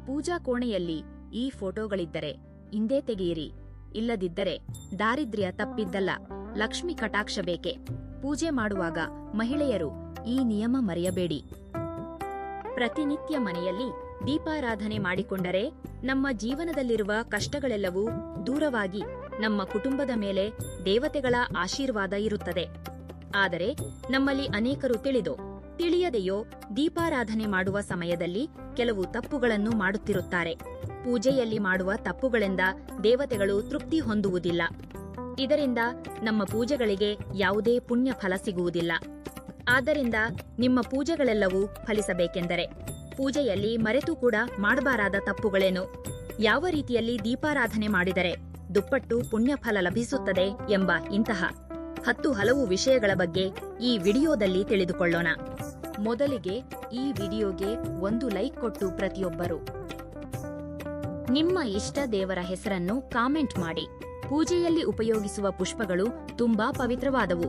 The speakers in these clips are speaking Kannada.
ಪೂಜಾ ಕೋಣೆಯಲ್ಲಿ ಈ ಫೋಟೋಗಳಿದ್ದರೆ ಇಂದೇ ತೆಗೆಯಿರಿ. ಇಲ್ಲದಿದ್ದರೆ ದಾರಿದ್ರ್ಯ ತಪ್ಪಿದ್ದಲ್ಲ, ಲಕ್ಷ್ಮಿ ಕಟಾಕ್ಷ ಬೇಕೆ. ಪೂಜೆ ಮಾಡುವಾಗ ಮಹಿಳೆಯರು ಈ ನಿಯಮ ಮರೆಯಬೇಡಿ. ಪ್ರತಿನಿತ್ಯ ಮನೆಯಲ್ಲಿ ದೀಪಾರಾಧನೆ ಮಾಡಿಕೊಂಡರೆ ನಮ್ಮ ಜೀವನದಲ್ಲಿರುವ ಕಷ್ಟಗಳೆಲ್ಲವೂ ದೂರವಾಗಿ ನಮ್ಮ ಕುಟುಂಬದ ಮೇಲೆ ದೇವತೆಗಳ ಆಶೀರ್ವಾದ ಇರುತ್ತದೆ. ಆದರೆ ನಮ್ಮಲ್ಲಿ ಅನೇಕರು ತಿಳಿಯದೆಯೋ ದೀಪಾರಾಧನೆ ಮಾಡುವ ಸಮಯದಲ್ಲಿ ಕೆಲವು ತಪ್ಪುಗಳನ್ನು ಮಾಡುತ್ತಿರುತ್ತಾರೆ. ಪೂಜೆಯಲ್ಲಿ ಮಾಡುವ ತಪ್ಪುಗಳಿಂದ ದೇವತೆಗಳು ತೃಪ್ತಿ ಹೊಂದುವುದಿಲ್ಲ. ಇದರಿಂದ ನಮ್ಮ ಪೂಜೆಗಳಿಗೆ ಯಾವುದೇ ಪುಣ್ಯ ಫಲ ಸಿಗುವುದಿಲ್ಲ. ಆದ್ದರಿಂದ ನಿಮ್ಮ ಪೂಜೆಗಳೆಲ್ಲವೂ ಫಲಿಸಬೇಕೆಂದರೆ ಪೂಜೆಯಲ್ಲಿ ಮರೆತು ಕೂಡ ಮಾಡಬಾರಾದ ತಪ್ಪುಗಳೇನು, ಯಾವ ರೀತಿಯಲ್ಲಿ ದೀಪಾರಾಧನೆ ಮಾಡಿದರೆ ದುಪ್ಪಟ್ಟು ಪುಣ್ಯಫಲ ಲಭಿಸುತ್ತದೆ ಎಂಬ ಇಂತಹ 10 ಹಲವು ವಿಷಯಗಳ ಬಗ್ಗೆ ಈ ವಿಡಿಯೋದಲ್ಲಿ ತಿಳಿದುಕೊಳ್ಳೋಣ. ಮೊದಲಿಗೆ ಈ ವಿಡಿಯೋಗೆ ಒಂದು ಲೈಕ್ ಕೊಟ್ಟು ಪ್ರತಿಯೊಬ್ಬರು ನಿಮ್ಮ ಇಷ್ಟ ದೇವರ ಹೆಸರನ್ನು ಕಾಮೆಂಟ್ ಮಾಡಿ. ಪೂಜೆಯಲ್ಲಿ ಉಪಯೋಗಿಸುವ ಪುಷ್ಪಗಳು ತುಂಬಾ ಪವಿತ್ರವಾದವು.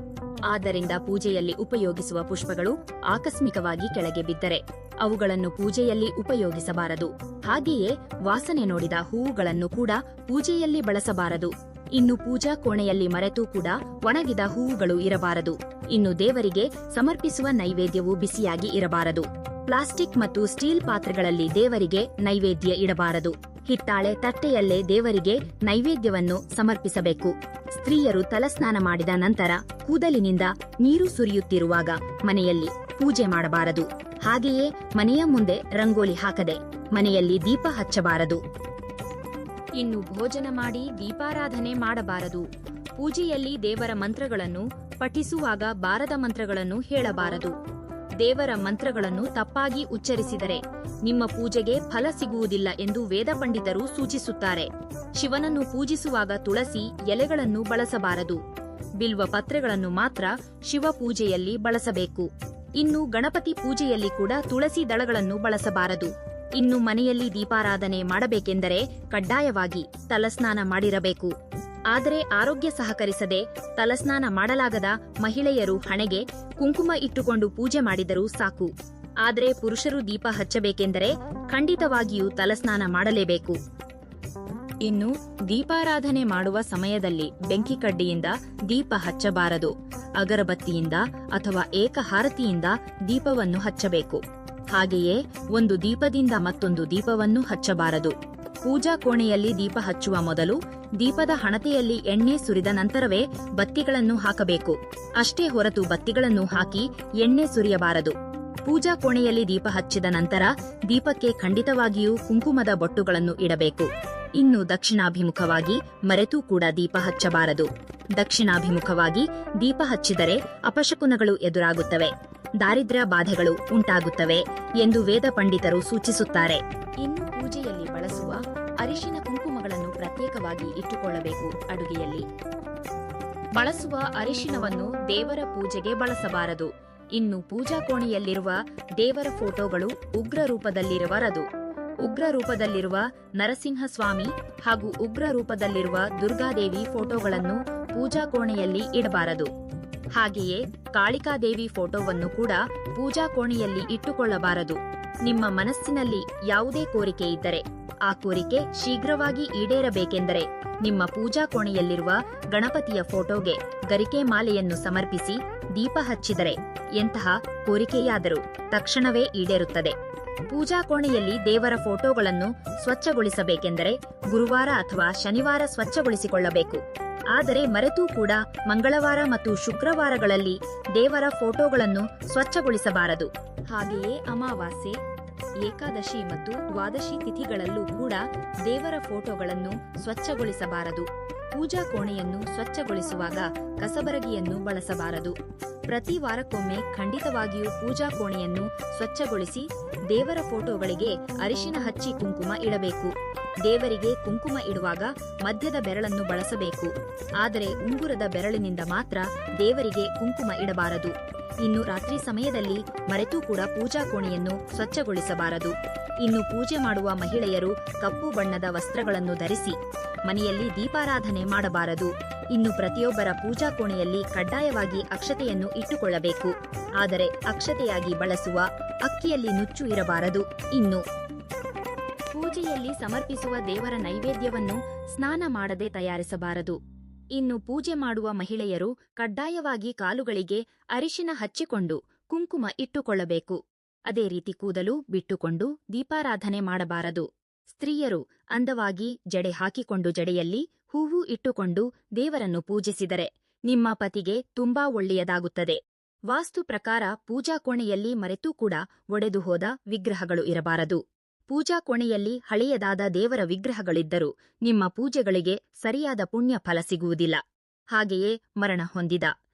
ಆದ್ದರಿಂದ ಪೂಜೆಯಲ್ಲಿ ಉಪಯೋಗಿಸುವ ಪುಷ್ಪಗಳು ಆಕಸ್ಮಿಕವಾಗಿ ಕೆಳಗೆ ಬಿದ್ದರೆ ಅವುಗಳನ್ನು ಪೂಜೆಯಲ್ಲಿ ಉಪಯೋಗಿಸಬಾರದು. ಹಾಗೆಯೇ ವಾಸನೆ ನೋಡಿದ ಹೂವುಗಳನ್ನು ಕೂಡ ಪೂಜೆಯಲ್ಲಿ ಬಳಸಬಾರದು. ಇನ್ನು ಪೂಜಾ ಕೋಣೆಯಲ್ಲಿ ಮರೆತು ಕೂಡ ಒಣಗಿದ ಹೂವುಗಳು ಇರಬಾರದು. ಇನ್ನು ದೇವರಿಗೆ ಸಮರ್ಪಿಸುವ ನೈವೇದ್ಯವು ಬಿಸಿಯಾಗಿ ಇರಬಾರದು. ಪ್ಲಾಸ್ಟಿಕ್ ಮತ್ತು ಸ್ಟೀಲ್ ಪಾತ್ರೆಗಳಲ್ಲಿ ದೇವರಿಗೆ ನೈವೇದ್ಯ ಇಡಬಾರದು. ಹಿತ್ತಾಳೆ ತಟ್ಟೆಯಲ್ಲೇ ದೇವರಿಗೆ ನೈವೇದ್ಯವನ್ನು ಸಮರ್ಪಿಸಬೇಕು. ಸ್ತ್ರೀಯರು ತಲಸ್ನಾನ ಮಾಡಿದ ನಂತರ ಕೂದಲಿನಿಂದ ನೀರು ಸುರಿಯುತ್ತಿರುವಾಗ ಮನೆಯಲ್ಲಿ ಪೂಜೆ ಮಾಡಬಾರದು. ಹಾಗೆಯೇ ಮನೆಯ ಮುಂದೆ ರಂಗೋಲಿ ಹಾಕದೆ ಮನೆಯಲ್ಲಿ ದೀಪ ಹಚ್ಚಬಾರದು. ಇನ್ನು ಭೋಜನ ಮಾಡಿ ದೀಪಾರಾಧನೆ ಮಾಡಬಾರದು. ಪೂಜೆಯಲ್ಲಿ ದೇವರ ಮಂತ್ರಗಳನ್ನು ಪಠಿಸುವಾಗ ಬಾರದ ಮಂತ್ರಗಳನ್ನು ಹೇಳಬಾರದು. ದೇವರ ಮಂತ್ರಗಳನ್ನು ತಪ್ಪಾಗಿ ಉಚ್ಚರಿಸಿದರೆ ನಿಮ್ಮ ಪೂಜೆಗೆ ಫಲ ಸಿಗುವುದಿಲ್ಲ ಎಂದು ವೇದ ಪಂಡಿತರು ಸೂಚಿಸುತ್ತಾರೆ. ಶಿವನನ್ನು ಪೂಜಿಸುವಾಗ ತುಳಸಿ ಎಲೆಗಳನ್ನು ಬಳಸಬಾರದು. ಬಿಲ್ವ ಪತ್ರೆಗಳನ್ನು ಮಾತ್ರ ಶಿವ ಪೂಜೆಯಲ್ಲಿ ಬಳಸಬೇಕು. ಇನ್ನು ಗಣಪತಿ ಪೂಜೆಯಲ್ಲಿ ಕೂಡ ತುಳಸಿ ದಳಗಳನ್ನು ಬಳಸಬಾರದು. ಇನ್ನು ಮನೆಯಲ್ಲಿ ದೀಪಾರಾಧನೆ ಮಾಡಬೇಕೆಂದರೆ ಕಡ್ಡಾಯವಾಗಿ ತಲಸ್ನಾನ ಮಾಡಿರಬೇಕು. ಆದರೆ ಆರೋಗ್ಯ ಸಹಕರಿಸದೆ ತಲಸ್ನಾನ ಮಾಡಲಾಗದ ಮಹಿಳೆಯರು ಹಣೆಗೆ ಕುಂಕುಮ ಇಟ್ಟುಕೊಂಡು ಪೂಜೆ ಮಾಡಿದರೂ ಸಾಕು. ಆದರೆ ಪುರುಷರು ದೀಪ ಹಚ್ಚಬೇಕೆಂದರೆ ಖಂಡಿತವಾಗಿಯೂ ತಲಸ್ನಾನ ಮಾಡಲೇಬೇಕು. ಇನ್ನು ದೀಪಾರಾಧನೆ ಮಾಡುವ ಸಮಯದಲ್ಲಿ ಬೆಂಕಿ ಕಡ್ಡಿಯಿಂದ ದೀಪ ಹಚ್ಚಬಾರದು. ಅಗರಬತ್ತಿಯಿಂದ ಅಥವಾ ಏಕಹಾರತಿಯಿಂದ ದೀಪವನ್ನು ಹಚ್ಚಬೇಕು. ಹಾಗೆಯೇ ಒಂದು ದೀಪದಿಂದ ಮತ್ತೊಂದು ದೀಪವನ್ನು ಹಚ್ಚಬಾರದು. ಪೂಜಾ ಕೋಣೆಯಲ್ಲಿ ದೀಪ ಹಚ್ಚುವ ಮೊದಲು ದೀಪದ ಹಣತೆಯಲ್ಲಿ ಎಣ್ಣೆ ಸುರಿದ ನಂತರವೇ ಬತ್ತಿಗಳನ್ನು ಹಾಕಬೇಕು. ಅಷ್ಟೇ ಹೊರತು ಬತ್ತಿಗಳನ್ನು ಹಾಕಿ ಎಣ್ಣೆ ಸುರಿಯಬಾರದು. ಪೂಜಾ ಕೋಣೆಯಲ್ಲಿ ದೀಪ ಹಚ್ಚಿದ ನಂತರ ದೀಪಕ್ಕೆ ಖಂಡಿತವಾಗಿಯೂ ಕುಂಕುಮದ ಬೊಟ್ಟುಗಳನ್ನು ಇಡಬೇಕು. ಇನ್ನು ದಕ್ಷಿಣಾಭಿಮುಖವಾಗಿ ಮರೆತೂ ಕೂಡ ದೀಪ ಹಚ್ಚಬಾರದು. ದಕ್ಷಿಣಾಭಿಮುಖವಾಗಿ ದೀಪ ಹಚ್ಚಿದರೆ ಅಪಶಕುನಗಳು ಎದುರಾಗುತ್ತವೆ, ದಾರಿದ್ರ್ಯ ಬಾಧೆಗಳು ಉಂಟಾಗುತ್ತವೆ ಎಂದು ವೇದ ಪಂಡಿತರು ಸೂಚಿಸುತ್ತಾರೆ. ಇನ್ನು ಪೂಜೆಯಲ್ಲಿ ಬಳಸುವ ಅರಿಶಿನ ಕುಂಕುಮಗಳನ್ನು ಪ್ರತ್ಯೇಕವಾಗಿ ಇಟ್ಟುಕೊಳ್ಳಬೇಕು. ಅಡುಗೆಯಲ್ಲಿ ಬಳಸುವ ಅರಿಶಿನವನ್ನು ದೇವರ ಪೂಜೆಗೆ ಬಳಸಬಾರದು. ಇನ್ನು ಪೂಜಾ ಕೋಣೆಯಲ್ಲಿರುವ ದೇವರ ಫೋಟೋಗಳು ಉಗ್ರ ರೂಪದಲ್ಲಿರಬಾರದು. ಉಗ್ರ ರೂಪದಲ್ಲಿರುವ ನರಸಿಂಹಸ್ವಾಮಿ ಹಾಗೂ ಉಗ್ರ ರೂಪದಲ್ಲಿರುವ ದುರ್ಗಾದೇವಿ ಫೋಟೋಗಳನ್ನು ಪೂಜಾ ಕೋಣೆಯಲ್ಲಿ ಇಡಬಾರದು. ಹಾಗೆಯೇ ಕಾಳಿಕಾದೇವಿ ಫೋಟೋವನ್ನು ಕೂಡ ಪೂಜಾ ಕೋಣೆಯಲ್ಲಿ ಇಟ್ಟುಕೊಳ್ಳಬಾರದು. ನಿಮ್ಮ ಮನಸ್ಸಿನಲ್ಲಿ ಯಾವುದೇ ಕೋರಿಕೆ ಇದ್ದರೆ ಆ ಕೋರಿಕೆ ಶೀಘ್ರವಾಗಿ ಈಡೇರಬೇಕೆಂದರೆ ನಿಮ್ಮ ಪೂಜಾ ಕೋಣೆಯಲ್ಲಿರುವ ಗಣಪತಿಯ ಫೋಟೋಗೆ ಗರಿಕೆ ಮಾಲೆಯನ್ನು ಸಮರ್ಪಿಸಿ ದೀಪ ಹಚ್ಚಿದರೆ ಎಂತಹ ಕೋರಿಕೆಯಾದರೂ ತಕ್ಷಣವೇ ಈಡೇರುತ್ತದೆ. ಪೂಜಾ ಕೋಣೆಯಲ್ಲಿ ದೇವರ ಫೋಟೋಗಳನ್ನು ಸ್ವಚ್ಛಗೊಳಿಸಬೇಕೆಂದರೆ ಗುರುವಾರ ಅಥವಾ ಶನಿವಾರ ಸ್ವಚ್ಛಗೊಳಿಸಿಕೊಳ್ಳಬೇಕು. ಆದರೆ ಮರೆತೂ ಕೂಡ ಮಂಗಳವಾರ ಮತ್ತು ಶುಕ್ರವಾರಗಳಲ್ಲಿ ದೇವರ ಫೋಟೋಗಳನ್ನು ಸ್ವಚ್ಛಗೊಳಿಸಬಾರದು. ಹಾಗೆಯೇ ಅಮಾವಾಸ್ಯೆ, ಏಕಾದಶಿ ಮತ್ತು ದ್ವಾದಶಿ ತಿಥಿಗಳಲ್ಲೂ ಕೂಡ ದೇವರ ಫೋಟೋಗಳನ್ನು ಸ್ವಚ್ಛಗೊಳಿಸಬಾರದು. ಪೂಜಾ ಕೋಣೆಯನ್ನು ಸ್ವಚ್ಛಗೊಳಿಸುವಾಗ ಕಸಬರಗಿಯನ್ನು ಬಳಸಬಾರದು. ಪ್ರತಿ ವಾರಕ್ಕೊಮ್ಮೆ ಖಂಡಿತವಾಗಿಯೂ ಪೂಜಾ ಕೋಣೆಯನ್ನು ಸ್ವಚ್ಛಗೊಳಿಸಿ ದೇವರ ಫೋಟೋಗಳಿಗೆ ಅರಿಶಿನ ಹಚ್ಚಿ ಕುಂಕುಮ ಇಡಬೇಕು. ದೇವರಿಗೆ ಕುಂಕುಮ ಇಡುವಾಗ ಮಧ್ಯದ ಬೆರಳನ್ನು ಬಳಸಬೇಕು. ಆದರೆ ಉಂಗುರದ ಬೆರಳಿನಿಂದ ಮಾತ್ರ ದೇವರಿಗೆ ಕುಂಕುಮ ಇಡಬಾರದು. ಇನ್ನು ರಾತ್ರಿ ಸಮಯದಲ್ಲಿ ಮರೆತೂ ಕೂಡ ಪೂಜಾ ಕೋಣೆಯನ್ನು ಸ್ವಚ್ಛಗೊಳಿಸಬಾರದು. ಇನ್ನು ಪೂಜೆ ಮಾಡುವ ಮಹಿಳೆಯರು ಕಪ್ಪು ಬಣ್ಣದ ವಸ್ತ್ರಗಳನ್ನು ಧರಿಸಿ ಮನೆಯಲ್ಲಿ ದೀಪಾರಾಧನೆ ಮಾಡಬಾರದು. ಇನ್ನು ಪ್ರತಿಯೊಬ್ಬರ ಪೂಜಾ ಕೋಣೆಯಲ್ಲಿ ಕಡ್ಡಾಯವಾಗಿ ಅಕ್ಷತೆಯನ್ನು ಇಟ್ಟುಕೊಳ್ಳಬೇಕು. ಆದರೆ ಅಕ್ಷತೆಯಾಗಿ ಬಳಸುವ ಅಕ್ಕಿಯಲ್ಲಿ ನುಚ್ಚು ಇರಬಾರದು. ಇನ್ನು ಪೂಜೆಯಲ್ಲಿ ಸಮರ್ಪಿಸುವ ದೇವರ ನೈವೇದ್ಯವನ್ನು ಸ್ನಾನ ಮಾಡದೆ ತಯಾರಿಸಬಾರದು. ಇನ್ನು ಪೂಜೆ ಮಾಡುವ ಮಹಿಳೆಯರು ಕಡ್ಡಾಯವಾಗಿ ಕಾಲುಗಳಿಗೆ ಅರಿಶಿನ ಹಚ್ಚಿಕೊಂಡು ಕುಂಕುಮ ಇಟ್ಟುಕೊಳ್ಳಬೇಕು. ಅದೇ ರೀತಿ ಕೂದಲು ಬಿಟ್ಟುಕೊಂಡು ದೀಪಾರಾಧನೆ ಮಾಡಬಾರದು. ಸ್ತ್ರೀಯರು ಅಂದವಾಗಿ ಜಡೆ ಹಾಕಿಕೊಂಡು ಜಡೆಯಲ್ಲಿ ಹೂವು ಇಟ್ಟುಕೊಂಡು ದೇವರನ್ನು ಪೂಜಿಸಿದರೆ ನಿಮ್ಮ ಪತಿಗೆ ತುಂಬಾ ಒಳ್ಳೆಯದಾಗುತ್ತದೆ. ವಾಸ್ತು ಪ್ರಕಾರ ಪೂಜಾ ಕೋಣೆಯಲ್ಲಿ ಮರೆತೂ ಕೂಡ ಒಡೆದು ಹೋದ ವಿಗ್ರಹಗಳು ಇರಬಾರದು. ಪೂಜಾ ಕೋಣೆಯಲ್ಲಿ ಹಳೆಯದಾದ ದೇವರ ವಿಗ್ರಹಗಳಿದ್ದರೂ ನಿಮ್ಮ ಪೂಜೆಗಳಿಗೆ ಸರಿಯಾದ ಪುಣ್ಯ ಫಲ ಸಿಗುವುದಿಲ್ಲ. ಹಾಗೆಯೇ ಮರಣ ಹೊಂದಿದ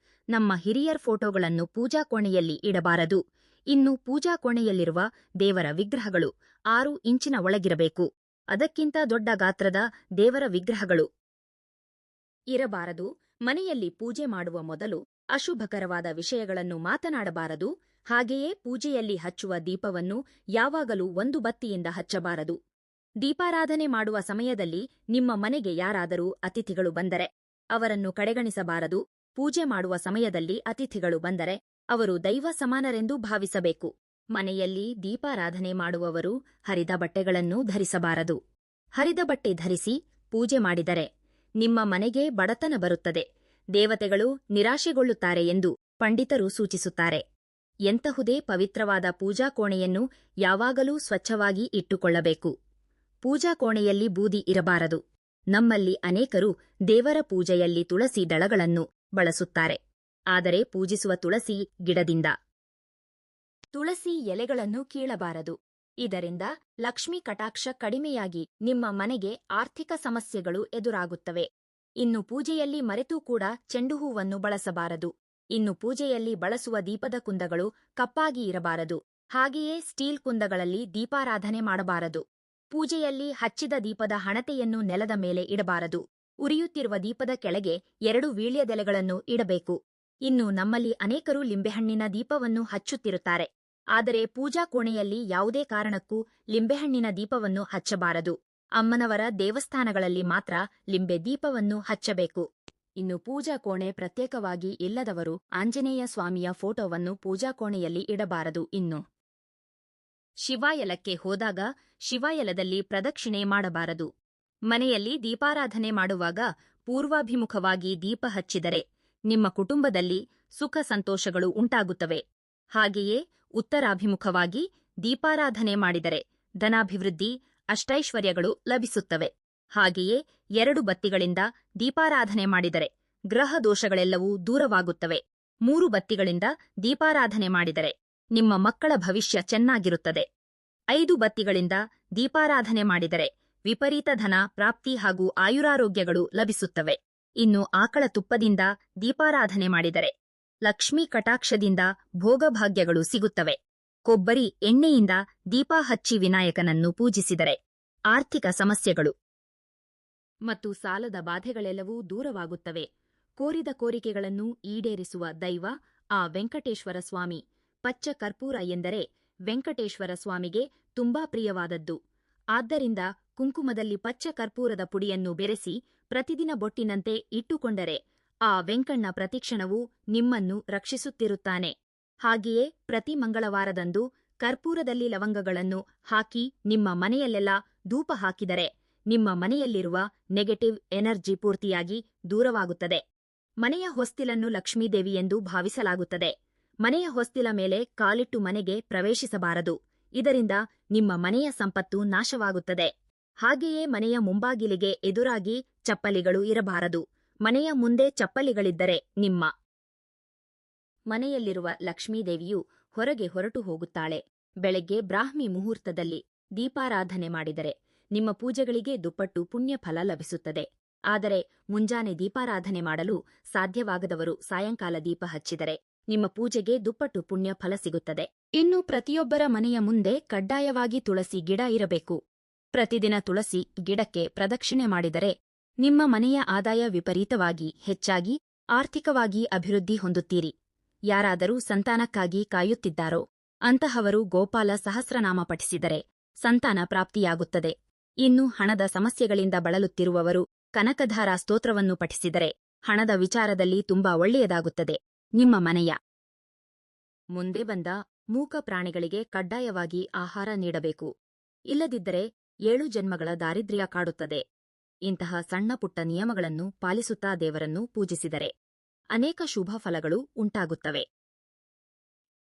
ನಮ್ಮ ಹಿರಿಯರ ಫೋಟೋಗಳನ್ನು ಪೂಜಾ ಕೋಣೆಯಲ್ಲಿ ಇಡಬಾರದು. ಇನ್ನು ಪೂಜಾ ಕೋಣೆಯಲ್ಲಿರುವ ದೇವರ ವಿಗ್ರಹಗಳು 6 ಇಂಚಿನ ಒಳಗಿರಬೇಕು. ಅದಕ್ಕಿಂತ ದೊಡ್ಡ ಗಾತ್ರದ ದೇವರ ವಿಗ್ರಹಗಳು ಇರಬಾರದು. ಮನೆಯಲ್ಲಿ ಪೂಜೆ ಮಾಡುವ ಮೊದಲು ಅಶುಭಕರವಾದ ವಿಷಯಗಳನ್ನು ಮಾತನಾಡಬಾರದು. ಹಾಗೆಯೇ ಪೂಜೆಯಲ್ಲಿ ಹಚ್ಚುವ ದೀಪವನ್ನು ಯಾವಾಗಲೂ ಒಂದು ಬತ್ತಿಯಿಂದ ಹಚ್ಚಬಾರದು. ದೀಪಾರಾಧನೆ ಮಾಡುವ ಸಮಯದಲ್ಲಿ ನಿಮ್ಮ ಮನೆಗೆ ಯಾರಾದರೂ ಅತಿಥಿಗಳು ಬಂದರೆ ಅವರನ್ನು ಕಡೆಗಣಿಸಬಾರದು. ಪೂಜೆ ಮಾಡುವ ಸಮಯದಲ್ಲಿ ಅತಿಥಿಗಳು ಬಂದರೆ ಅವರು ದೈವ ಸಮಾನರೆಂದು ಭಾವಿಸಬೇಕು. ಮನೆಯಲ್ಲಿ ದೀಪಾರಾಧನೆ ಮಾಡುವವರು ಹರಿದ ಬಟ್ಟೆಗಳನ್ನು ಧರಿಸಬಾರದು. ಹರಿದ ಬಟ್ಟೆ ಧರಿಸಿ ಪೂಜೆ ಮಾಡಿದರೆ ನಿಮ್ಮ ಮನೆಗೆ ಬಡತನ ಬರುತ್ತದೆ, ದೇವತೆಗಳು ನಿರಾಶೆಗೊಳ್ಳುತ್ತಾರೆ ಎಂದು ಪಂಡಿತರು ಸೂಚಿಸುತ್ತಾರೆ. ಎಂತಹುದೇ ಪವಿತ್ರವಾದ ಪೂಜಾ ಕೋಣೆಯನ್ನು ಯಾವಾಗಲೂ ಸ್ವಚ್ಛವಾಗಿ ಇಟ್ಟುಕೊಳ್ಳಬೇಕು. ಪೂಜಾ ಕೋಣೆಯಲ್ಲಿ ಬೂದಿ ಇರಬಾರದು. ನಮ್ಮಲ್ಲಿ ಅನೇಕರು ದೇವರ ಪೂಜೆಯಲ್ಲಿ ತುಳಸಿ ದಳಗಳನ್ನು ಬಳಸುತ್ತಾರೆ. ಆದರೆ ಪೂಜಿಸುವ ತುಳಸಿ ಗಿಡದಿಂದ ತುಳಸಿ ಎಲೆಗಳನ್ನು ಕೀಳಬಾರದು. ಇದರಿಂದ ಲಕ್ಷ್ಮೀ ಕಟಾಕ್ಷ ಕಡಿಮೆಯಾಗಿ ನಿಮ್ಮ ಮನೆಗೆ ಆರ್ಥಿಕ ಸಮಸ್ಯೆಗಳು ಎದುರಾಗುತ್ತವೆ. ಇನ್ನು ಪೂಜೆಯಲ್ಲಿ ಮರೆತೂ ಕೂಡ ಚೆಂಡು ಹೂವನ್ನು ಬಳಸಬಾರದು. ಇನ್ನು ಪೂಜೆಯಲ್ಲಿ ಬಳಸುವ ದೀಪದ ಕುಂದಗಳು ಕಪ್ಪಾಗಿ ಇರಬಾರದು. ಹಾಗೆಯೇ ಸ್ಟೀಲ್ ಕುಂದಗಳಲ್ಲಿ ದೀಪಾರಾಧನೆ ಮಾಡಬಾರದು. ಪೂಜೆಯಲ್ಲಿ ಹಚ್ಚಿದ ದೀಪದ ಹಣತೆಯನ್ನು ನೆಲದ ಮೇಲೆ ಇಡಬಾರದು. ಉರಿಯುತ್ತಿರುವ ದೀಪದ ಕೆಳಗೆ 2 ವೀಳ್ಯದೆಲೆಗಳನ್ನು ಇಡಬೇಕು. ಇನ್ನು ನಮ್ಮಲ್ಲಿ ಅನೇಕರು ಲಿಂಬೆಹಣ್ಣಿನ ದೀಪವನ್ನು ಹಚ್ಚುತ್ತಿರುತ್ತಾರೆ. ಆದರೆ ಪೂಜಾ ಕೋಣೆಯಲ್ಲಿ ಯಾವುದೇ ಕಾರಣಕ್ಕೂ ಲಿಂಬೆಹಣ್ಣಿನ ದೀಪವನ್ನು ಹಚ್ಚಬಾರದು. ಅಮ್ಮನವರ ದೇವಸ್ಥಾನಗಳಲ್ಲಿ ಮಾತ್ರ ಲಿಂಬೆ ದೀಪವನ್ನು ಹಚ್ಚಬೇಕು. ಇನ್ನು ಪೂಜಾ ಕೋಣೆ ಪ್ರತ್ಯೇಕವಾಗಿ ಇಲ್ಲದವರು ಆಂಜನೇಯ ಸ್ವಾಮಿಯ ಫೋಟೋವನ್ನು ಪೂಜಾ ಕೋಣೆಯಲ್ಲಿ ಇಡಬಾರದು. ಇನ್ನು ಶಿವಾಯಲಕ್ಕೆ ಹೋದಾಗ ಶಿವಾಯಲದಲ್ಲಿ ಪ್ರದಕ್ಷಿಣೆ ಮಾಡಬಾರದು. ಮನೆಯಲ್ಲಿ ದೀಪಾರಾಧನೆ ಮಾಡುವಾಗ ಪೂರ್ವಾಭಿಮುಖವಾಗಿ ದೀಪ ಹಚ್ಚಿದರೆ ನಿಮ್ಮ ಕುಟುಂಬದಲ್ಲಿ ಸುಖ ಸಂತೋಷಗಳು ಉಂಟಾಗುತ್ತವೆ. ಹಾಗೆಯೇ ಉತ್ತರಾಭಿಮುಖವಾಗಿ ದೀಪಾರಾಧನೆ ಮಾಡಿದರೆ ಧನಾಭಿವೃದ್ಧಿ, ಅಷ್ಟೈಶ್ವರ್ಯಗಳು ಲಭಿಸುತ್ತವೆ. ಹಾಗೆಯೇ 2 ಬತ್ತಿಗಳಿಂದ ದೀಪಾರಾಧನೆ ಮಾಡಿದರೆ ಗ್ರಹ ದೋಷಗಳೆಲ್ಲವೂ ದೂರವಾಗುತ್ತವೆ. 3 ಬತ್ತಿಗಳಿಂದ ದೀಪಾರಾಧನೆ ಮಾಡಿದರೆ ನಿಮ್ಮ ಮಕ್ಕಳ ಭವಿಷ್ಯ ಚೆನ್ನಾಗಿರುತ್ತದೆ. 5 ಬತ್ತಿಗಳಿಂದ ದೀಪಾರಾಧನೆ ಮಾಡಿದರೆ ವಿಪರೀತ ಧನ ಪ್ರಾಪ್ತಿ ಹಾಗೂ ಆಯುರಾರೋಗ್ಯಗಳು ಲಭಿಸುತ್ತವೆ. ಇನ್ನು ಆಕಳ ತುಪ್ಪದಿಂದ ದೀಪಾರಾಧನೆ ಮಾಡಿದರೆ ಲಕ್ಷ್ಮೀ ಕಟಾಕ್ಷದಿಂದ ಭೋಗಭಾಗ್ಯಗಳು ಸಿಗುತ್ತವೆ. ಕೊಬ್ಬರಿ ಎಣ್ಣೆಯಿಂದ ದೀಪ ಹಚ್ಚಿ ವಿನಾಯಕನನ್ನು ಪೂಜಿಸಿದರೆ ಆರ್ಥಿಕ ಸಮಸ್ಯೆಗಳು ಮತ್ತು ಸಾಲದ ಬಾಧೆಗಳೆಲ್ಲವೂ ದೂರವಾಗುತ್ತವೆ. ಕೋರಿದ ಕೋರಿಕೆಗಳನ್ನು ಈಡೇರಿಸುವ ದೈವ ಆ ವೆಂಕಟೇಶ್ವರ ಸ್ವಾಮಿ. ಪಚ್ಚ ಕರ್ಪೂರ ಎಂದರೆ ವೆಂಕಟೇಶ್ವರ ಸ್ವಾಮಿಗೆ ತುಂಬಾ ಪ್ರಿಯವಾದದ್ದು. ಆದ್ದರಿಂದ ಕುಂಕುಮದಲ್ಲಿ ಪಚ್ಚ ಕರ್ಪೂರದ ಪುಡಿಯನ್ನು ಬೆರೆಸಿ ಪ್ರತಿದಿನ ಬೊಟ್ಟಿನಂತೆ ಇಟ್ಟುಕೊಂಡರೆ ಆ ವೆಂಕಣ್ಣ ಪ್ರತಿಕ್ಷಣವೂ ನಿಮ್ಮನ್ನು ರಕ್ಷಿಸುತ್ತಿರುತ್ತಾನೆ. ಹಾಗೆಯೇ ಪ್ರತಿ ಮಂಗಳವಾರದಂದು ಕರ್ಪೂರದಲ್ಲಿ ಲವಂಗಗಳನ್ನು ಹಾಕಿ ನಿಮ್ಮ ಮನೆಯಲ್ಲೆಲ್ಲ ಧೂಪ ಹಾಕಿದರೆ ನಿಮ್ಮ ಮನೆಯಲ್ಲಿರುವ ನೆಗೆಟಿವ್ ಎನರ್ಜಿ ಪೂರ್ತಿಯಾಗಿ ದೂರವಾಗುತ್ತದೆ. ಮನೆಯ ಹೊಸ್ತಿಲನ್ನು ಲಕ್ಷ್ಮೀದೇವಿ ಎಂದು ಭಾವಿಸಲಾಗುತ್ತದೆ. ಮನೆಯ ಹೊಸ್ತಿಲ ಮೇಲೆ ಕಾಲಿಟ್ಟು ಮನೆಗೆ ಪ್ರವೇಶಿಸಬಾರದು. ಇದರಿಂದ ನಿಮ್ಮ ಮನೆಯ ಸಂಪತ್ತು ನಾಶವಾಗುತ್ತದೆ. ಹಾಗೆಯೇ ಮನೆಯ ಮುಂಬಾಗಿಲಿಗೆ ಎದುರಾಗಿ ಚಪ್ಪಲಿಗಳು ಇರಬಾರದು. ಮನೆಯ ಮುಂದೆ ಚಪ್ಪಲಿಗಳಿದ್ದರೆ ನಿಮ್ಮ ಮನೆಯಲ್ಲಿರುವ ಲಕ್ಷ್ಮೀದೇವಿಯು ಹೊರಗೆ ಹೊರಟು ಹೋಗುತ್ತಾಳೆ. ಬೆಳಗ್ಗೆ ಬ್ರಾಹ್ಮಿ ಮುಹೂರ್ತದಲ್ಲಿ ದೀಪಾರಾಧನೆ ಮಾಡಿದರೆ ನಿಮ್ಮ ಪೂಜೆಗಳಿಗೆ ದುಪ್ಪಟ್ಟು ಪುಣ್ಯ ಫಲ ಲಭಿಸುತ್ತದೆ. ಆದರೆ ಮುಂಜಾನೆ ದೀಪಾರಾಧನೆ ಮಾಡಲು ಸಾಧ್ಯವಾಗದವರು ಸಾಯಂಕಾಲ ದೀಪ ಹಚ್ಚಿದರೆ ನಿಮ್ಮ ಪೂಜೆಗೆ ದುಪ್ಪಟ್ಟು ಪುಣ್ಯ ಫಲ ಸಿಗುತ್ತದೆ. ಇನ್ನು ಪ್ರತಿಯೊಬ್ಬರ ಮನೆಯ ಮುಂದೆ ಕಡ್ಡಾಯವಾಗಿ ತುಳಸಿ ಗಿಡ ಇರಬೇಕು. ಪ್ರತಿದಿನ ತುಳಸಿ ಗಿಡಕ್ಕೆ ಪ್ರದಕ್ಷಿಣೆ ಮಾಡಿದರೆ ನಿಮ್ಮ ಮನೆಯ ಆದಾಯ ವಿಪರೀತವಾಗಿ ಹೆಚ್ಚಾಗಿ ಆರ್ಥಿಕವಾಗಿ ಅಭಿವೃದ್ಧಿ ಹೊಂದುತ್ತೀರಿ. ಯಾರಾದರೂ ಸಂತಾನಕ್ಕಾಗಿ ಕಾಯುತ್ತಿದ್ದಾರೋ ಅಂತಹವರು ಗೋಪಾಲ ಸಹಸ್ರನಾಮ ಪಠಿಸಿದರೆ ಸಂತಾನ ಪ್ರಾಪ್ತಿಯಾಗುತ್ತದೆ. ಇನ್ನು ಹಣದ ಸಮಸ್ಯೆಗಳಿಂದ ಬಳಲುತ್ತಿರುವವರು ಕನಕಧಾರ ಸ್ತೋತ್ರವನ್ನು ಪಠಿಸಿದರೆ ಹಣದ ವಿಚಾರದಲ್ಲಿ ತುಂಬಾ ಒಳ್ಳೆಯದಾಗುತ್ತದೆ. ನಿಮ್ಮ ಮನೆಯ ಮುಂದೆ ಬಂದ ಮೂಕ ಪ್ರಾಣಿಗಳಿಗೆ ಕಡ್ಡಾಯವಾಗಿ ಆಹಾರ ನೀಡಬೇಕು. ಇಲ್ಲದಿದ್ದರೆ 7 ಜನ್ಮಗಳ ದಾರಿದ್ರ್ಯ ಕಾಡುತ್ತದೆ. ಇಂತಹ ಸಣ್ಣ ಪುಟ್ಟ ನಿಯಮಗಳನ್ನು ಪಾಲಿಸುತ್ತಾ ದೇವರನ್ನು ಪೂಜಿಸಿದರೆ ಅನೇಕ ಶುಭ ಫಲಗಳು ಉಂಟಾಗುತ್ತವೆ.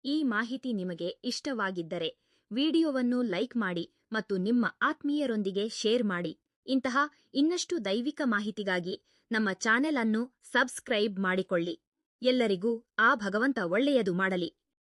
ಈ ಮಾಹಿತಿ ನಿಮಗೆ ಇಷ್ಟವಾಗಿದ್ದರೆ ವಿಡಿಯೋವನ್ನು ಲೈಕ್ ಮಾಡಿ ಮತ್ತು ನಿಮ್ಮ ಆತ್ಮೀಯರೊಂದಿಗೆ ಶೇರ್ ಮಾಡಿ. ಇಂತಹ ಇನ್ನಷ್ಟು ದೈವಿಕ ಮಾಹಿತಿಗಾಗಿ ನಮ್ಮ ಚಾನೆಲ್ ಅನ್ನು ಸಬ್ಸ್ಕ್ರೈಬ್ ಮಾಡಿಕೊಳ್ಳಿ. ಎಲ್ಲರಿಗೂ ಆ ಭಗವಂತ ಒಳ್ಳೆಯದು ಮಾಡಲಿ.